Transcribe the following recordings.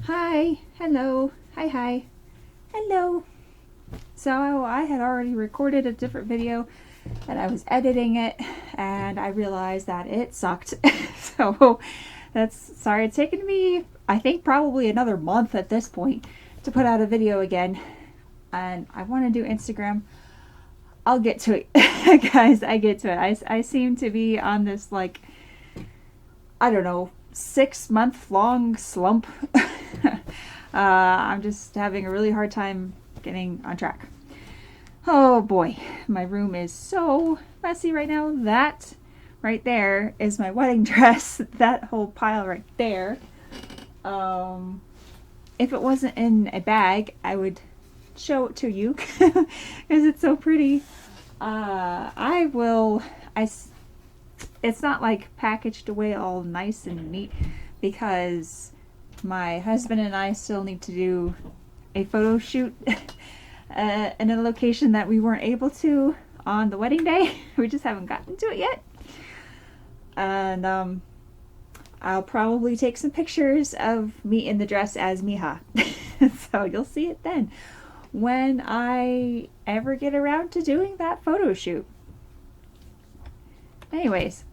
Hi, hello, hi, hello. So I had already recorded a different video and I was editing it and I realized that it sucked. So sorry, it's taken me, I think, probably another month at this point to put out a video again. And I want to do Instagram. I'll get to it, guys. I get to it. I seem to be on this, like, I don't know, 6-month long slump. I'm just having a really hard time getting on track. Oh boy, my room is so messy right now. That right there is my wedding dress. That whole pile right there. If it wasn't in a bag, I would show it to you because it's so pretty. It's not like packaged away all nice and neat because my husband and I still need to do a photo shoot in a location that we weren't able to on the wedding day. We just haven't gotten to it yet. And I'll probably take some pictures of me in the dress as Miha. So you'll see it then when I ever get around to doing that photo shoot. Anyways,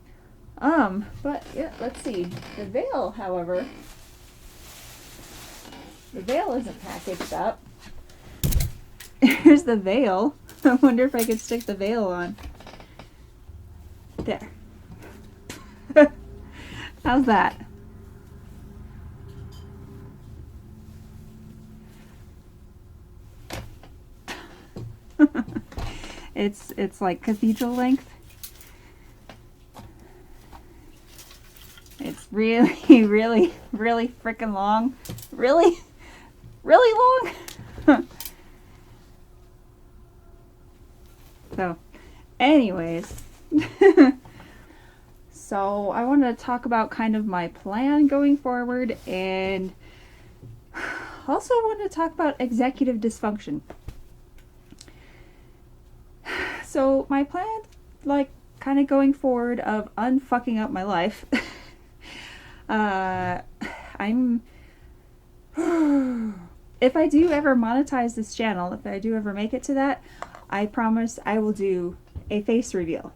but yeah, let's see. The veil, however, the veil isn't packaged up. Here's the veil. I wonder if I could stick the veil on. There. How's that? It's like cathedral length. It's really, really, really freaking long. Really? Really long? So, anyways. So, I wanted to talk about kind of my plan going forward, and also wanted to talk about executive dysfunction. So, my plan, like, kind of going forward of unfucking up my life. If I do ever monetize this channel, if I do ever make it to that, I promise I will do a face reveal.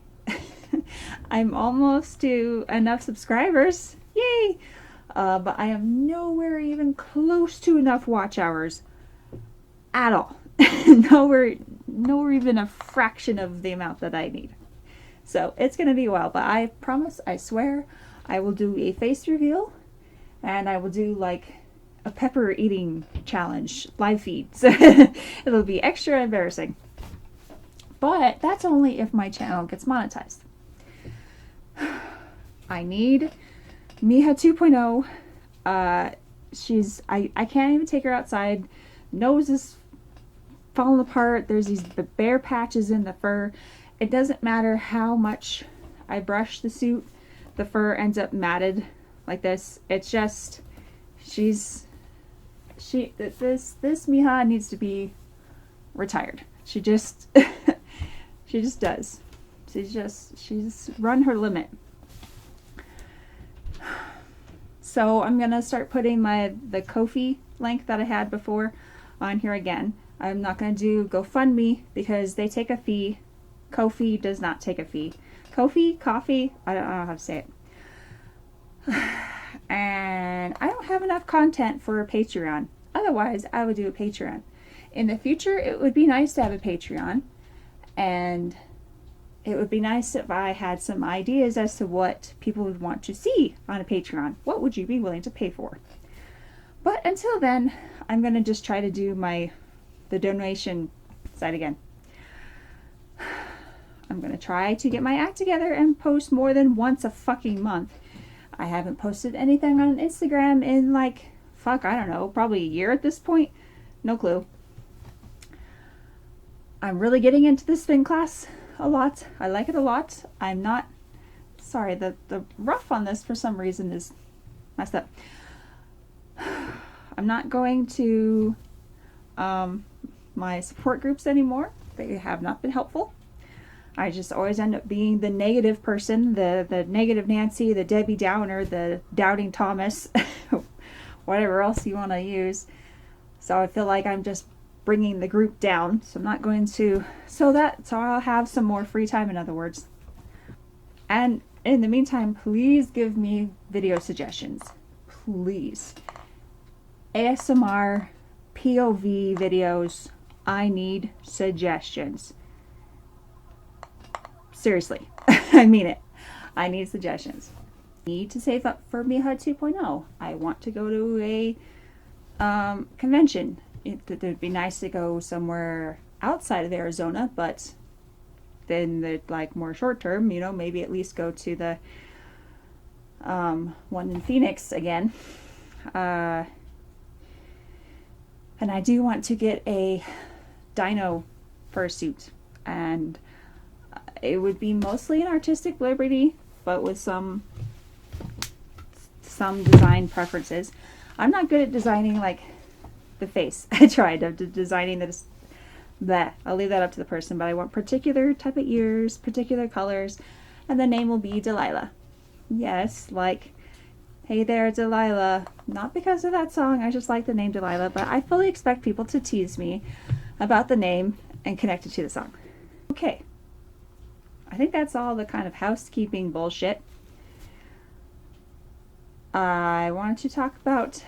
I'm almost to enough subscribers. Yay! But I am nowhere even close to enough watch hours at all. nowhere even a fraction of the amount that I need. So it's going to be a while, but I promise, I swear, I will do a face reveal, and I will do like a pepper eating challenge live feed. So it'll be extra embarrassing. But that's only if my channel gets monetized. I need Miha 2.0. I can't even take her outside. Nose is falling apart. There's these bare patches in the fur. It doesn't matter how much I brush the suit, the fur ends up matted like this. It's just, this Miha needs to be retired. She just does. She's run her limit. So I'm gonna start putting the Ko-fi link that I had before on here again. I'm not gonna do GoFundMe because they take a fee. Ko-fi does not take a fee. Ko-fi, coffee, I don't know how to say it. And I don't have enough content for a Patreon. Otherwise, I would do a Patreon. In the future, it would be nice to have a Patreon. And it would be nice if I had some ideas as to what people would want to see on a Patreon. What would you be willing to pay for? But until then, I'm going to just try to do the donation side again. I'm going to try to get my act together and post more than once a fucking month. I haven't posted anything on Instagram in I don't know, probably a year at this point. No clue. I'm really getting into the spin class a lot. I like it a lot. I'm not... Sorry, the rough on this for some reason is messed up. I'm not going to my support groups anymore. They have not been helpful. I just always end up being the negative person, the negative Nancy, the Debbie Downer, the doubting Thomas, whatever else you want to use. So I feel like I'm just bringing the group down. So I'm not going to, so I'll have some more free time, in other words. And in the meantime, please give me video suggestions. Please. ASMR, POV videos. I need suggestions. Seriously. I mean it. I need suggestions. I need to save up for MIHA 2.0. I want to go to a convention. It would be nice to go somewhere outside of Arizona, but then the like more short term, you know, maybe at least go to the one in Phoenix again. And I do want to get a dino fursuit, and it would be mostly an artistic liberty, but with some design preferences. I'm not good at designing like the face. I tried designing this. That I'll leave that up to the person, but I want particular type of ears, particular colors, and the name will be Delilah. Yes, like, hey there, Delilah. Not because of that song, I just like the name Delilah, but I fully expect people to tease me about the name and connect it to the song. Okay. I think that's all the kind of housekeeping bullshit. I wanted to talk about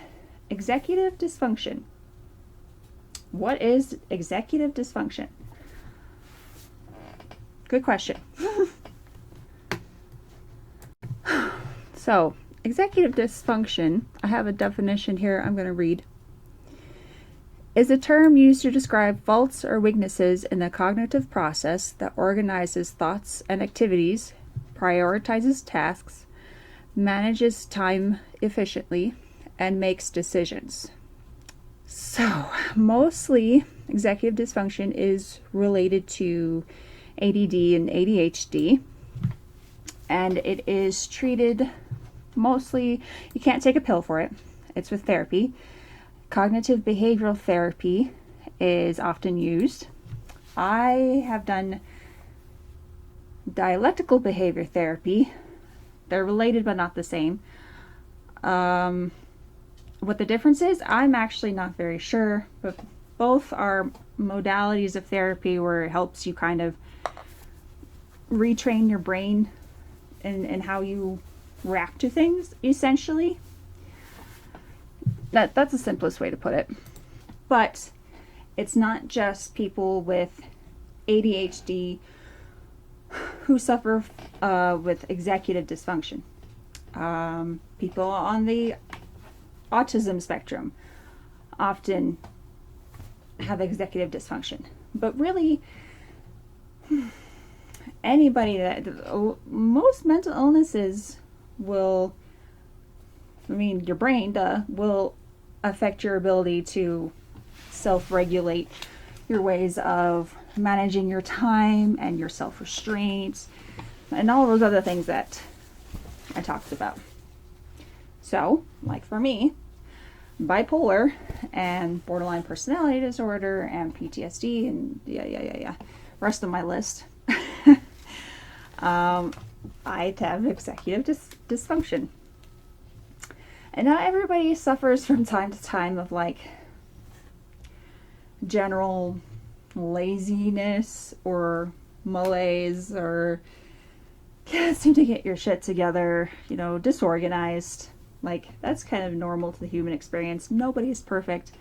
executive dysfunction. What is executive dysfunction? Good question. So, executive dysfunction, I have a definition here I'm going to read, is a term used to describe faults or weaknesses in the cognitive process that organizes thoughts and activities, prioritizes tasks, manages time efficiently, and makes decisions. So, mostly executive dysfunction is related to ADD and ADHD, and it is treated mostly, you can't take a pill for it, it's with therapy. Cognitive behavioral therapy is often used. I have done dialectical behavior therapy. They're related but not the same. What the difference is, I'm actually not very sure, but both are modalities of therapy where it helps you kind of retrain your brain and how you react to things, essentially. That's the simplest way to put it. But it's not just people with ADHD who suffer with executive dysfunction. People on the autism spectrum often have executive dysfunction. But really, anybody most mental illnesses will, your brain will affect your ability to self-regulate your ways of managing your time and your self-restraint and all those other things that I talked about. So, like for me, bipolar and borderline personality disorder and PTSD and rest of my list, I have executive dysfunction. And not everybody suffers from time to time of like general laziness or malaise or can't seem to get your shit together, disorganized. Like, that's kind of normal to the human experience. Nobody's perfect.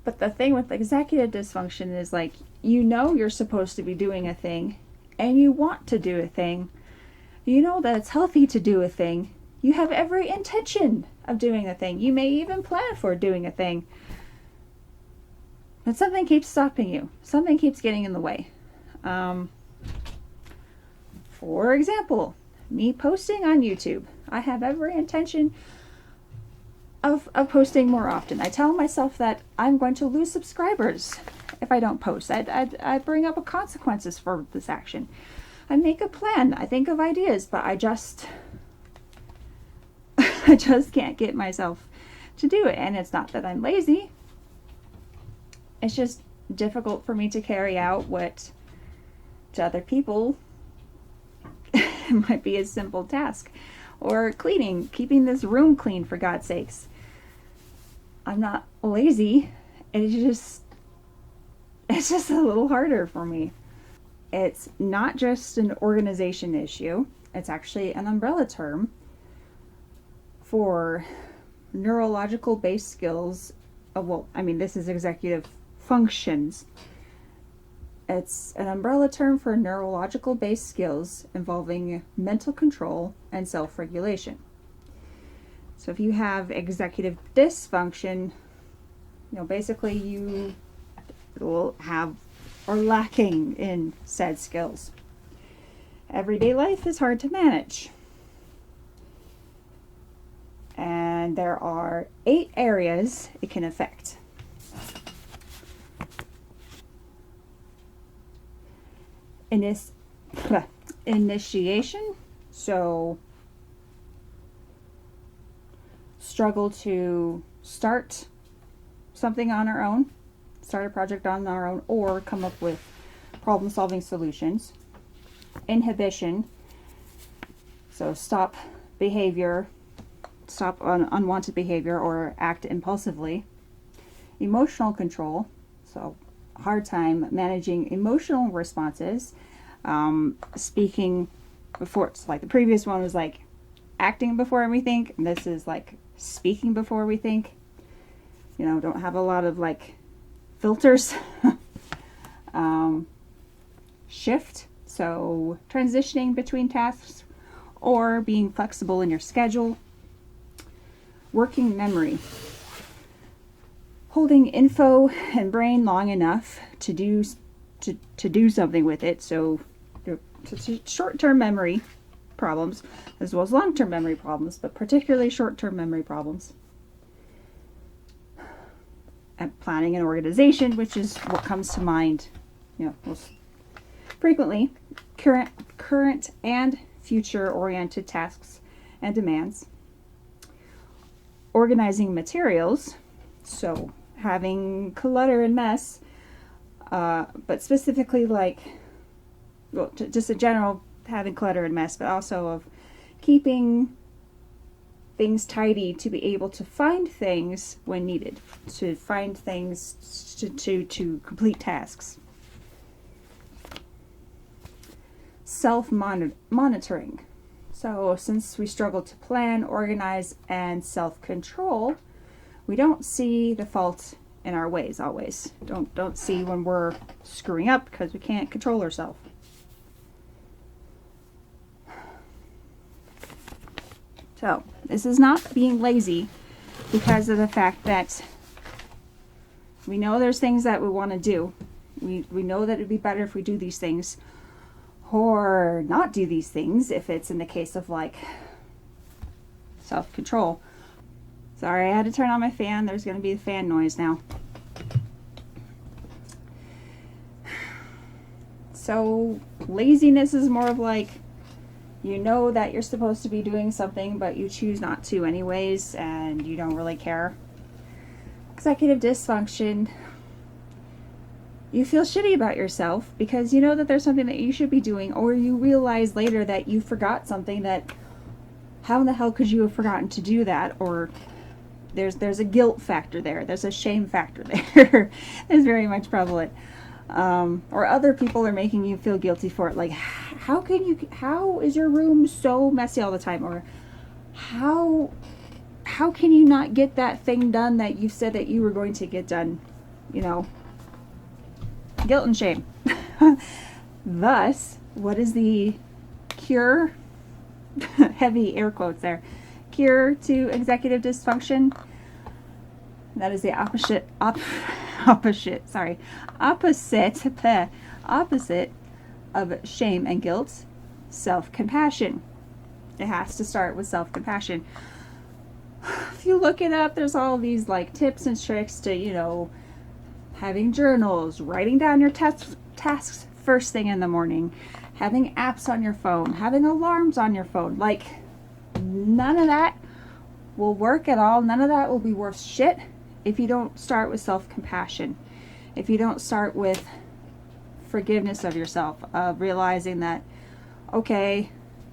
But the thing with executive dysfunction is like, you're supposed to be doing a thing and you want to do a thing. You know that it's healthy to do a thing. You have every intention of doing a thing. You may even plan for doing a thing. But something keeps stopping you. Something keeps getting in the way. For example, me posting on YouTube. I have every intention of posting more often. I tell myself that I'm going to lose subscribers if I don't post. I bring up consequences for this action. I make a plan. I think of ideas, but I just can't get myself to do it. And it's not that I'm lazy. It's just difficult for me to carry out what to other people might be a simple task. Or cleaning, keeping this room clean, for God's sakes. I'm not lazy. It's just a little harder for me. It's not just an organization issue. It's actually an umbrella term for neurological based skills. This is executive functions. It's an umbrella term for neurological based skills involving mental control and self-regulation. So if you have executive dysfunction, basically you will have or lacking in said skills. Everyday life is hard to manage. And there are 8 areas it can affect. Initiation, so struggle to start something on our own, start a project on our own, or come up with problem-solving solutions. Inhibition, so stop unwanted behavior or act impulsively. Emotional control, so hard time managing emotional responses. Speaking before, it's like the previous one was like acting before we think, and this is like speaking before we think. Don't have a lot of like filters. Shift, so transitioning between tasks or being flexible in your schedule. Working memory, holding info and brain long enough to do something with it. So short-term memory problems as well as long-term memory problems, but particularly short-term memory problems. And planning and organization, which is what comes to mind, most frequently. Current and future-oriented tasks and demands. Organizing materials, so having clutter and mess, but specifically just in general, having clutter and mess, but also of keeping things tidy to be able to find things when needed, to find things to complete tasks. Self-monitoring. So since we struggle to plan, organize, and self-control, we don't see the fault in our ways always. Don't see when we're screwing up because we can't control ourselves. So this is not being lazy because of the fact that we know there's things that we want to do. We know that it'd be better if we do these things or not do these things if it's in the case of like self-control. Sorry, I had to turn on my fan. There's going to be the fan noise now. So laziness is more of like, that you're supposed to be doing something, but you choose not to anyways, and you don't really care. Executive dysfunction. You feel shitty about yourself because you know that there's something that you should be doing, or you realize later that you forgot something that, how in the hell could you have forgotten to do that? Or there's a guilt factor there. There's a shame factor there. It's very much prevalent. Or other people are making you feel guilty for it. Like, how is your room so messy all the time? Or how can you not get that thing done that you said that you were going to get done? Guilt and shame. Thus, what is the cure? Heavy air quotes there. Cure to executive dysfunction? That is the opposite of shame and guilt. Self-compassion. It has to start with self-compassion. If you look it up, there's all these like tips and tricks to, having journals, writing down your tasks first thing in the morning, having apps on your phone, having alarms on your phone. Like, none of that will work at all. None of that will be worth shit if you don't start with self-compassion. If you don't start with forgiveness of yourself, of realizing that, okay,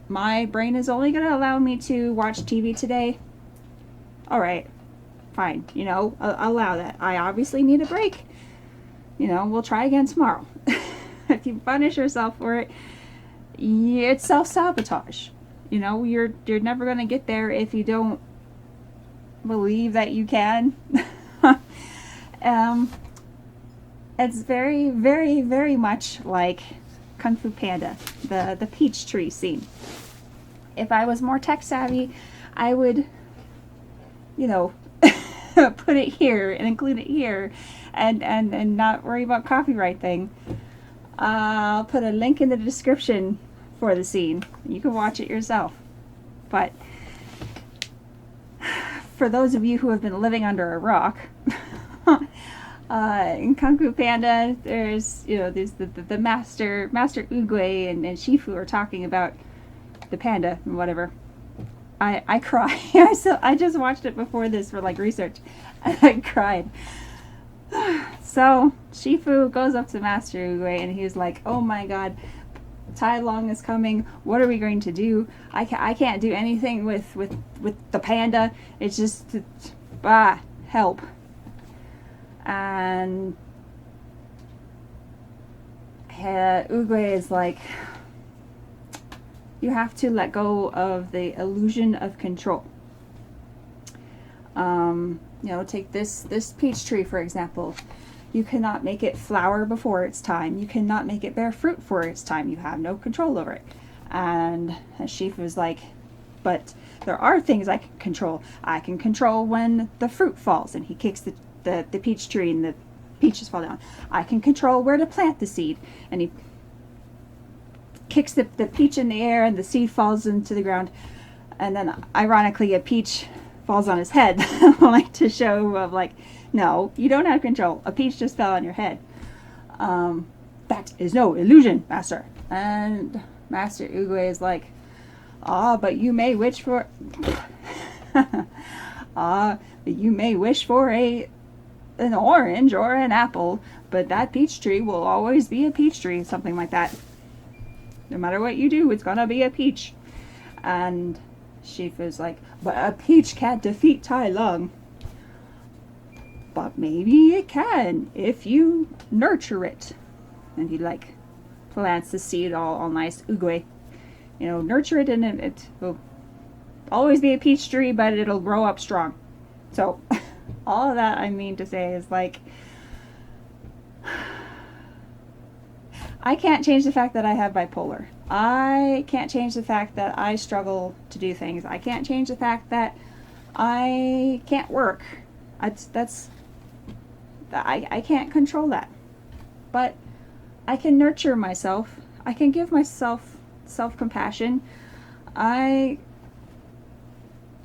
my brain is only going to allow me to watch TV today. All right, fine. Allow that. I obviously need a break. We'll try again tomorrow. If you punish yourself for it, it's self-sabotage. You're never going to get there if you don't believe that you can. It's very, very, very much like Kung Fu Panda, the peach tree scene. If I was more tech savvy, I would, put it here and include it here and not worry about copyright thing. I'll put a link in the description for the scene. You can watch it yourself. But for those of you who have been living under a rock, in Kung Fu Panda, there's the Master Oogway and Shifu are talking about the panda and whatever. I cry. I just watched it before this for research, and I cried. So Shifu goes up to Master Oogway and he's like, "Oh my God, Tai Long is coming. What are we going to do? I can't do anything with the panda. It's just help." And Oogway is like, "You have to let go of the illusion of control. Take this peach tree, for example. You cannot make it flower before its time. You cannot make it bear fruit for its time. You have no control over it." And Shifu's like, "But there are things I can control. I can control when the fruit falls." And he kicks the peach tree and the peaches fall down. "I can control where to plant the seed." And he kicks the peach in the air and the seed falls into the ground. And then ironically a peach falls on his head, to show of no, you don't have control. A peach just fell on your head. "That is no illusion, Master." And Master Oogway is like, but you may wish for you may wish for an orange or an apple, but that peach tree will always be a peach tree," something like that. "No matter what you do, it's gonna be a peach." And Shifu's like, "But a peach can't defeat Tai Lung." "But maybe it can if you nurture it." And he plants the seed all nice. Oogway, nurture it and it will always be a peach tree, but it'll grow up strong. So all of that I mean to say is I can't change the fact that I have bipolar. I can't change the fact that I struggle to do things. I can't change the fact that I can't work. I can't control that. But I can nurture myself. I can give myself self-compassion. And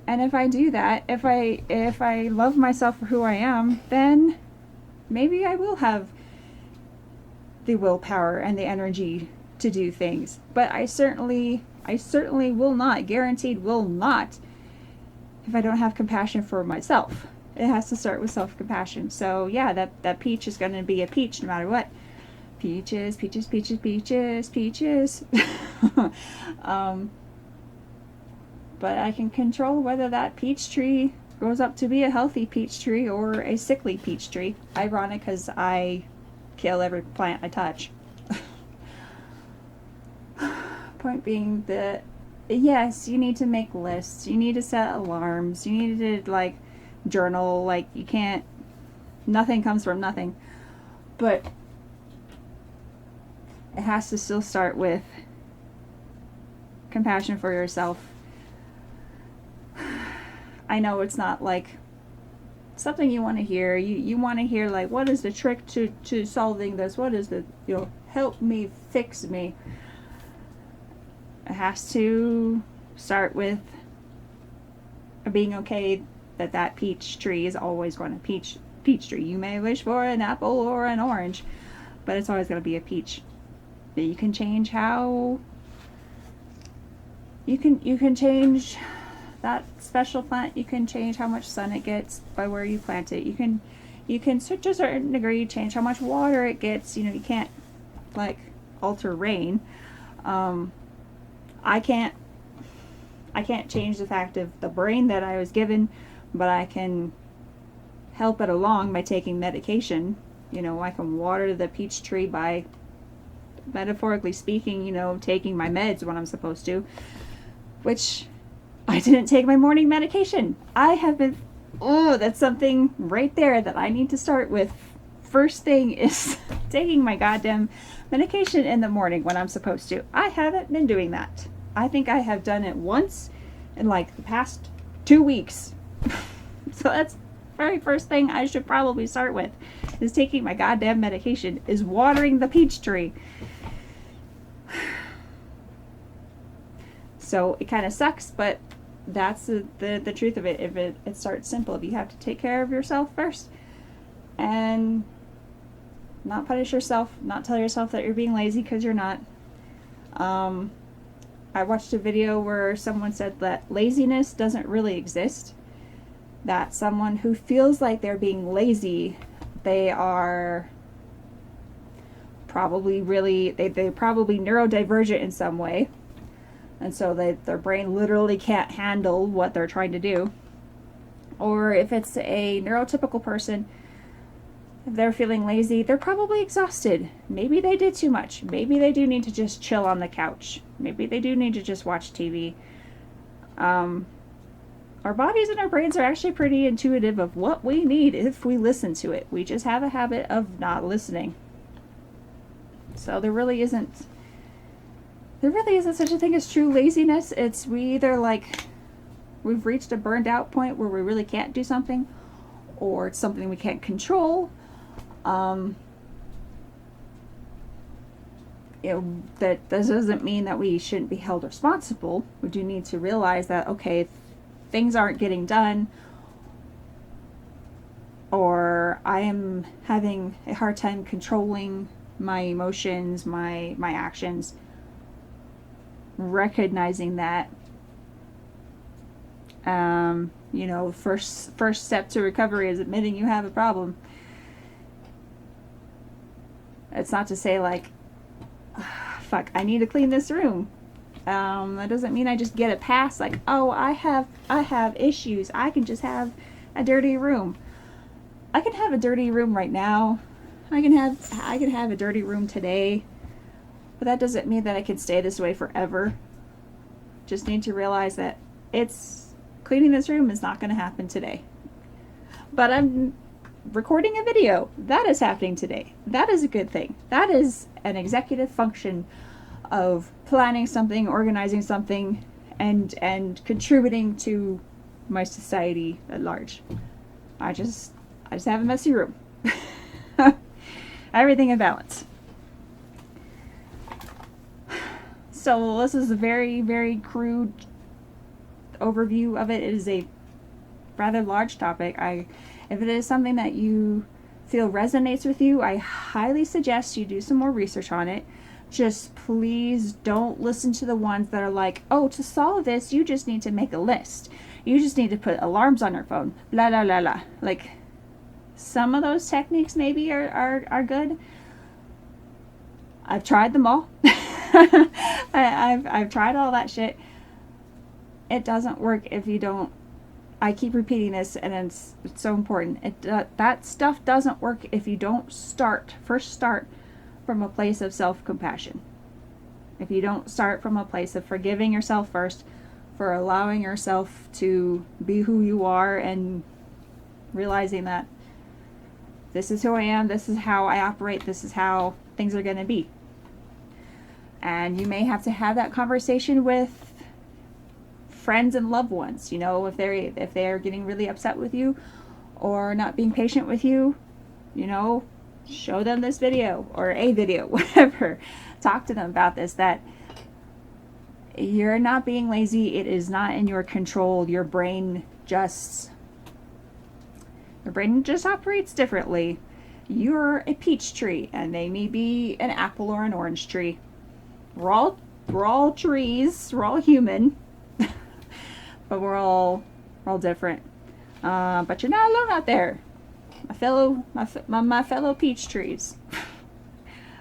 if I do that, if I love myself for who I am, then maybe I will have the willpower and the energy to do things. But I certainly will not, guaranteed will not, if I don't have compassion for myself. It has to start with self-compassion. So yeah, that peach is going to be a peach no matter what. Peaches, peaches, peaches, peaches, peaches. But I can control whether that peach tree grows up to be a healthy peach tree or a sickly peach tree. Ironic, because I kill every plant I touch. Point being that, yes, you need to make lists. You need to set alarms. You need to, journal. You can't, nothing comes from nothing. But it has to still start with compassion for yourself. I know it's not something you want to hear. You want to hear what is the trick to solving this? What is the, help me, fix me? It has to start with being okay that peach tree is always going to peach tree. You may wish for an apple or an orange, but it's always going to be a peach. You can change how you can change that special plant. You can change how much sun it gets by where you plant it. You can to a certain degree change how much water it gets. You can't alter rain. I can't I can't change the fact of the brain that I was given, but I can help it along by taking medication. You know, I can water the peach tree by, metaphorically speaking, you know, taking my meds when I'm supposed to, which I didn't take my morning medication. I have been, oh, that's something right there that I need to start with. First thing is taking my goddamn medication in the morning when I'm supposed to. I haven't been doing that. I think I have done it once in like the past 2 weeks. So that's the very first thing I should probably start with, is taking my goddamn medication, is watering the peach tree. So it kind of sucks, but that's the truth of it. If it starts simple, if you have to take care of yourself first and not punish yourself, not tell yourself that you're being lazy, because you're not. I watched a video where someone said that laziness doesn't really exist, that someone who feels like they're being lazy, they are probably they're probably neurodivergent in some way, and so their brain literally can't handle what they're trying to do. Or if it's a neurotypical person, if they're feeling lazy, they're probably exhausted. Maybe they did too much. Maybe they do need to just chill on the couch. Maybe they do need to just watch TV. Our bodies and our brains are actually pretty intuitive of what we need if we listen to it. We just have a habit of not listening. So there really isn't such a thing as true laziness. It's we either like we've reached a burned out point where we really can't do something, or it's something we can't control. That doesn't mean that we shouldn't be held responsible. We do need to realize that, okay, things aren't getting done, or I am having a hard time controlling my emotions, my actions. Recognizing that, you know, first step to recovery is admitting you have a problem. It's not to say like, fuck, I need to clean this room. That doesn't mean I just get a pass like, oh, I have issues, I can just have a dirty room. I can have a dirty room right now. I can have a dirty room today. But that doesn't mean that I can stay this way forever. Just need to realize that cleaning this room is not going to happen today. But I'm recording a video. That is happening today. That is a good thing. That is an executive function of planning something, organizing something, and contributing to my society at large. I just have a messy room. Everything in balance. So this is a very, very crude overview of it. It is a rather large topic. If it is something that you feel resonates with you, I highly suggest you do some more research on it. Just please don't listen to the ones that are like, oh, to solve this, you just need to make a list. You just need to put alarms on your phone. La la la la. Like, some of those techniques maybe are good. I've tried them all. I've tried all that shit. It doesn't work if you don't. I keep repeating this, and it's so important. That stuff doesn't work if you don't first start from a place of self-compassion. If you don't start from a place of forgiving yourself first, for allowing yourself to be who you are, and realizing that this is who I am, this is how I operate, this is how things are going to be. And you may have to have that conversation with friends and loved ones. You know, if they're getting really upset with you or not being patient with you, you know, show them this video or a video, whatever. Talk to them about this, that you're not being lazy. It is not in your control. Your brain just operates differently. You're a peach tree and they may be an apple or an orange tree. We're all trees. We're all human, but we're all different. But you're not alone out there, my fellow peach trees.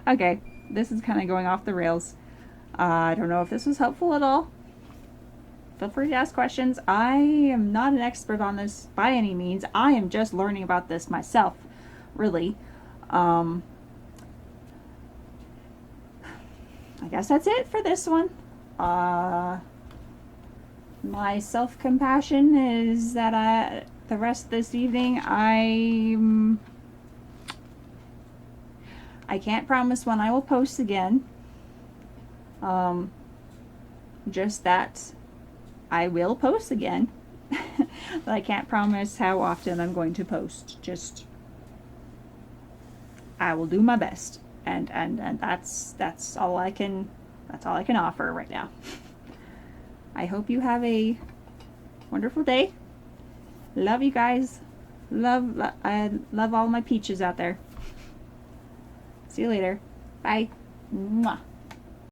Okay, this is kind of going off the rails. I don't know if this was helpful at all. feel free to ask questions. I am not an expert on this by any means. I am just learning about this myself, really. I guess that's it for this one. My self-compassion is that the rest of this evening, I can't promise when I will post again. Just that I will post again. But I can't promise how often I'm going to post. Just I will do my best. And that's all I can offer right now. I hope you have a wonderful day. Love you guys. I love all my peaches out there. See you later. Bye. Mwah.